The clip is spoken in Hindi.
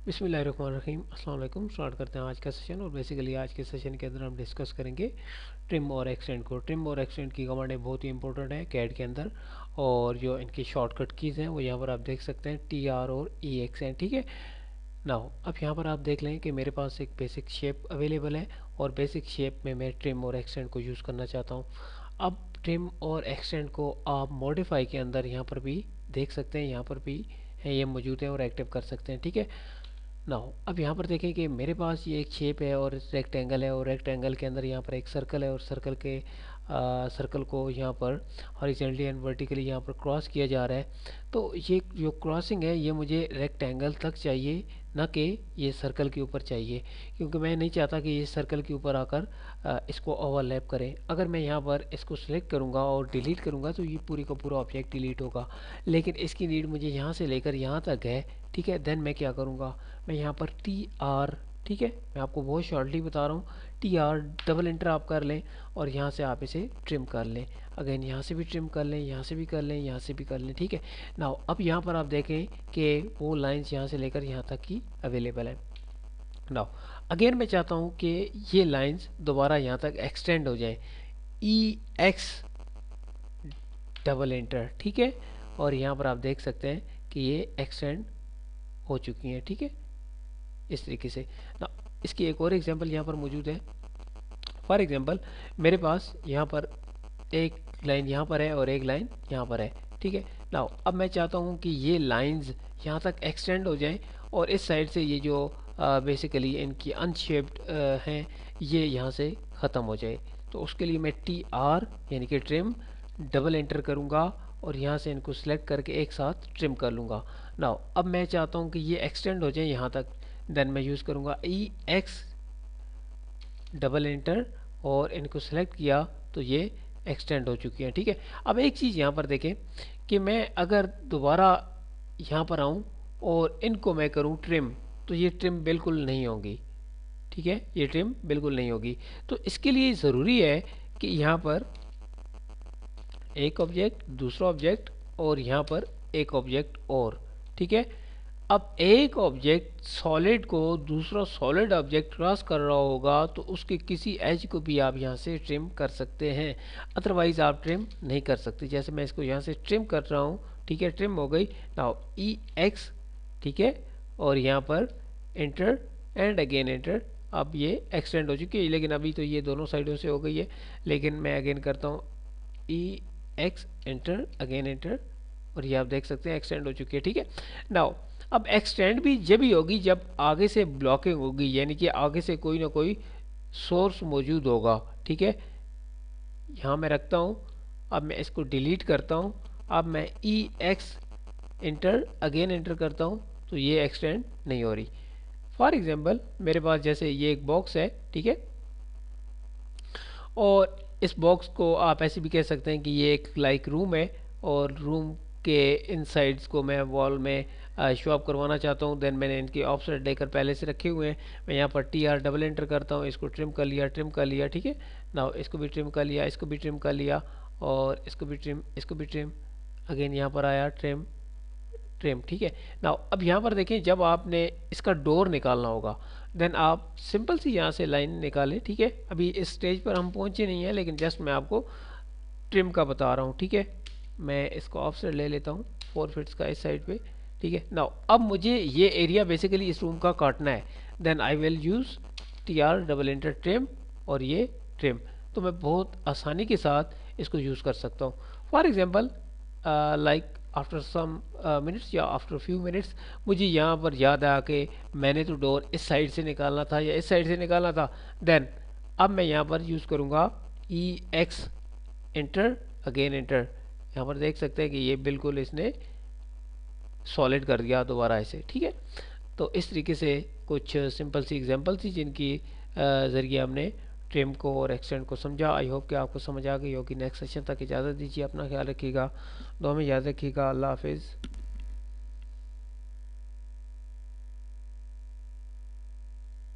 बिस्मिल्लाहिर्रहमानिर्रहीम। अस्सलाम वालेकुम। स्टार्ट करते हैं आज का सेशन। और बेसिकली आज के सेशन के अंदर हम डिस्कस करेंगे ट्रिम और एक्सटेंड को। ट्रिम और एक्सटेंड की कमांडें बहुत ही इंपॉर्टेंट है कैड के अंदर, और जो इनकी शॉर्टकट कीज़ हैं वो यहाँ पर आप देख सकते हैं, टी आर और ई एक्स हैं। ठीक है। नाउ अब यहाँ पर आप देख लें कि मेरे पास एक बेसिक शेप अवेलेबल है, और बेसिक शेप में मैं ट्रिम और एक्सटेंड को यूज़ करना चाहता हूँ। अब ट्रिम और एक्सटेंड को आप मॉडिफाई के अंदर यहाँ पर भी देख सकते हैं, यहाँ पर भी है, ये मौजूद है और एक्टिव कर सकते हैं। ठीक है। नाउ अब यहाँ पर देखें कि मेरे पास ये एक शेप है और रेक्टेंगल है, और रेक्टेंगल के अंदर यहाँ पर एक सर्कल है, और सर्कल के सर्कल को यहाँ पर हॉरिजॉन्टली एंड वर्टिकली यहाँ पर क्रॉस किया जा रहा है। तो ये जो क्रॉसिंग है ये मुझे रेक्टेंगल तक चाहिए, ना कि ये सर्कल के ऊपर चाहिए, क्योंकि मैं नहीं चाहता कि ये सर्कल के ऊपर आकर इसको ओवरलैप करें। अगर मैं यहाँ पर इसको सिलेक्ट करूँगा और डिलीट करूँगा तो ये पूरी का पूरा ऑब्जेक्ट डिलीट होगा, लेकिन इसकी नीड मुझे यहाँ से लेकर यहाँ तक है। ठीक है। देन मैं क्या करूँगा, मैं यहाँ पर टी आर, ठीक है, मैं आपको बहुत शॉर्टली बता रहा हूँ, टी आर डबल एंटर आप कर लें और यहाँ से आप इसे ट्रिम कर लें। अगेन यहाँ से भी ट्रिम कर लें, यहाँ से भी कर लें, यहाँ से भी कर लें। ठीक है। नाउ अब यहाँ पर आप देखें कि वो लाइंस यहाँ से लेकर यहाँ तक की अवेलेबल है। नाउ अगेन मैं चाहता हूँ कि ये लाइंस दोबारा यहाँ तक एक्सटेंड हो जाए, ई एक्स डबल एंटर। ठीक है। और यहाँ पर आप देख सकते हैं कि ये एक्सटेंड हो चुकी हैं। ठीक है, इस तरीके से ना। इसकी एक और एग्जांपल यहाँ पर मौजूद है। फॉर एग्जांपल मेरे पास यहाँ पर एक लाइन यहाँ पर है और एक लाइन यहाँ पर है। ठीक है। नाउ अब मैं चाहता हूँ कि ये लाइंस यहाँ तक एक्सटेंड हो जाएं, और इस साइड से ये जो बेसिकली इनकी अनशेप्ड हैं ये यहाँ से ख़त्म हो जाए। तो उसके लिए मैं टी आर यानी कि ट्रिम डबल एंटर करूँगा और यहाँ से इनको सिलेक्ट करके एक साथ ट्रिम कर लूँगा। नाउ अब मैं चाहता हूँ कि ये एक्सटेंड हो जाए यहाँ तक। देन मैं यूज़ करूँगा ई एक्स डबल एंटर और इनको सेलेक्ट किया तो ये एक्सटेंड हो चुकी हैं। ठीक है। अब एक चीज़ यहाँ पर देखें कि मैं अगर दोबारा यहाँ पर आऊँ और इनको मैं करूँ ट्रिम, तो ये ट्रिम बिल्कुल नहीं होगी। ठीक है, ये ट्रिम बिल्कुल नहीं होगी। तो इसके लिए ज़रूरी है कि यहाँ पर एक ऑब्जेक्ट, दूसरा ऑब्जेक्ट, और यहाँ पर एक ऑब्जेक्ट और। ठीक है। अब एक ऑब्जेक्ट सॉलिड को दूसरा सॉलिड ऑब्जेक्ट क्रॉस कर रहा होगा तो उसके किसी एज को भी आप यहाँ से ट्रिम कर सकते हैं, अदरवाइज आप ट्रिम नहीं कर सकते। जैसे मैं इसको यहाँ से ट्रिम कर रहा हूँ। ठीक है, ट्रिम हो गई। नाउ ई एक्स, ठीक है, और यहाँ पर एंटर एंड अगेन एंटर। अब ये एक्सटेंड हो चुकी है, लेकिन अभी तो ये दोनों साइडों से हो गई है। लेकिन मैं अगेन करता हूँ, ई एक्स एंटर अगेन एंटर, और ये आप देख सकते हैं एक्सटेंड हो चुकी है। ठीक है। नाउ अब एक्सटेंड भी जब ही होगी जब आगे से ब्लॉकिंग होगी, यानी कि आगे से कोई ना कोई सोर्स मौजूद होगा। ठीक है। यहाँ मैं रखता हूँ। अब मैं इसको डिलीट करता हूँ। अब मैं ई एक्स इंटर अगेन एंटर करता हूँ तो ये एक्सटेंड नहीं हो रही। फॉर एग्जांपल मेरे पास जैसे ये एक बॉक्स है। ठीक है, और इस बॉक्स को आप ऐसे भी कह सकते हैं कि ये एक लाइक रूम है, और रूम के इन साइड्स को मैं वॉल में शो अप करवाना चाहता हूँ। देन मैंने इनके ऑफसेट लेकर पहले से रखे हुए हैं। मैं यहाँ पर टी आर डबल एंटर करता हूँ, इसको ट्रिम कर लिया, ट्रिम कर लिया। ठीक है। नाउ इसको भी ट्रिम कर लिया, इसको भी ट्रिम कर लिया, और इसको भी ट्रिम, इसको भी ट्रिम। अगेन यहाँ पर आया ट्रिम ट्रिम। ठीक है। नाउ अब यहाँ पर देखें, जब आपने इसका डोर निकालना होगा देन आप सिंपल सी यहाँ से लाइन निकालें। ठीक है, अभी इस स्टेज पर हम पहुँचे नहीं हैं, लेकिन जस्ट मैं आपको ट्रिम का बता रहा हूँ। ठीक है, मैं इसको ऑफसेट ले लेता हूँ 4 फीट्स का इस साइड पे। ठीक है। नाउ अब मुझे ये एरिया बेसिकली इस रूम का काटना है। Then I will use T R double enter trim, और ये ट्रिम। तो मैं बहुत आसानी के साथ इसको यूज़ कर सकता हूँ। For example like after some minutes या आफ्टर फ्यू मिनट्स मुझे यहाँ पर याद आया कि मैंने तो डोर इस साइड से निकालना था या इस साइड से निकालना था। देन अब मैं यहाँ पर यूज़ करूँगा ई एक्स एंटर अगेन एंटर। यहाँ पर देख सकते हैं कि ये बिल्कुल इसने सॉलिड कर दिया दोबारा इसे। ठीक है। तो इस तरीके से कुछ सिंपल सी एग्जांपल थी जिनकी ज़रिए हमने ट्रिम को और एक्सटेंड को समझा। आई होप कि आपको समझ आ गई होगी। नेक्स्ट सेशन तक इजाज़त दीजिए, अपना ख्याल रखिएगा, दुआ में याद रखिएगा। अल्लाह हाफिज़।